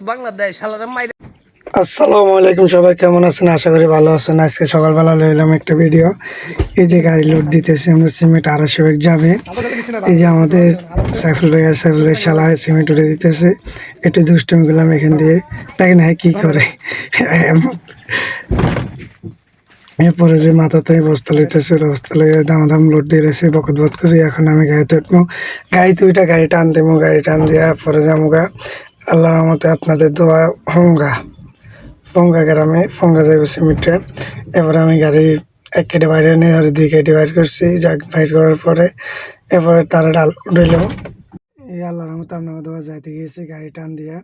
বাংলাদেশ শালারা মাইরা। আসসালামু আলাইকুম, সবাই কেমন আছেন? আশা করি ভালো আছেন। আজকে সকালবেলা লইলাম একটা ভিডিও। এই যে গাড়ি লোড দিতেছে, আমরা সিমেন্ট 250 ব্যাগ যাবে। এই যে আমাদের সাইফুল ভাই শালা সিমেন্ট উঠে দিতেছে। একটু দুষ্টুমি করলাম এখান দিয়ে, দেখেন হ্যাঁ কি করে। এরপরে যে মাথাতে বস্তা লইতেছে, বস্তা লইয়া দাম লোড দিয়ে রয়েছে বকত বত করি। এখন আমি গাড়িতে উঠবো, গাড়িতে উঠা গাড়ি টান দেবো, গাড়ি টান দিয়া পরে যাবো গা। আল্লাহর রহমতে আপনাদের দোয়া ফঙ্গা গ্রামে ফঙ্গা যাইব সিমেন্টে। এরপরে আমি গাড়ি এক কেটে বাইরে নিয়ে আর 2 কেটে বাইর করছি। বাইর করার পরে এরপরে তারা ডাল উঠেল। এই আল্লাহর রহমতে আপনার দোয়া যাইতে গিয়েছে গাড়ি টান দিয়া।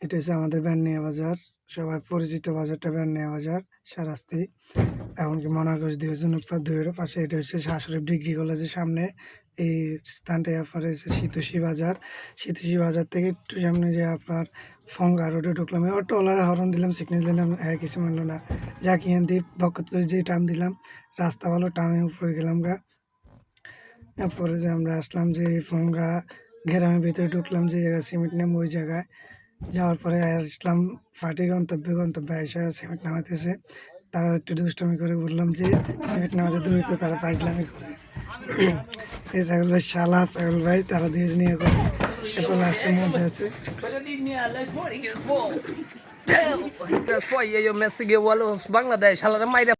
এটা হচ্ছে আমাদের ব্যান্নিয়া বাজার, সবাই পরিচিত বাজারটা ব্যান্নিয়া বাজার সারাস্তি। এমনকি মনারগঞ্জ 2 পাশে। এটা হচ্ছে শাহশরীফ ডিগ্রি কলেজের সামনে। এই স্থানটা আপনার হচ্ছে শীতোষী বাজার। শীতোষী বাজার থেকে একটু সামনে যে আপনার ফঙ্গা রোডে ঢুকলাম। এবার টলারে হরন দিলাম, সিগন্যাল দিলাম, কিছু মানলো না। যা কিনে দিয়ে বকত করে যে টান দিলাম, রাস্তা ভালো, টানের উপরে গেলাম গা। এরপরে যে আমরা আসলাম যে ফঙ্গা গ্রামের ভিতরে ঢুকলাম, যে জায়গায় সিমেন্ট নেম ওই জায়গায় যাওয়ার পরে আসলাম ফাটি গন্তব্যে এসে সিমেন্ট নামাতেছে। তারা একটু দুষ্টামি করে বললাম যে সিমেন্ট নামাতে দূরিত, তারা পাইজলামি করে। এই ছাগল ভাই শালা ছাগল ভাই, তারা দুজন নিয়ে করে। এরপর লাস্টে মজা আছে। বাংলাদেশ শালারা মাইরা।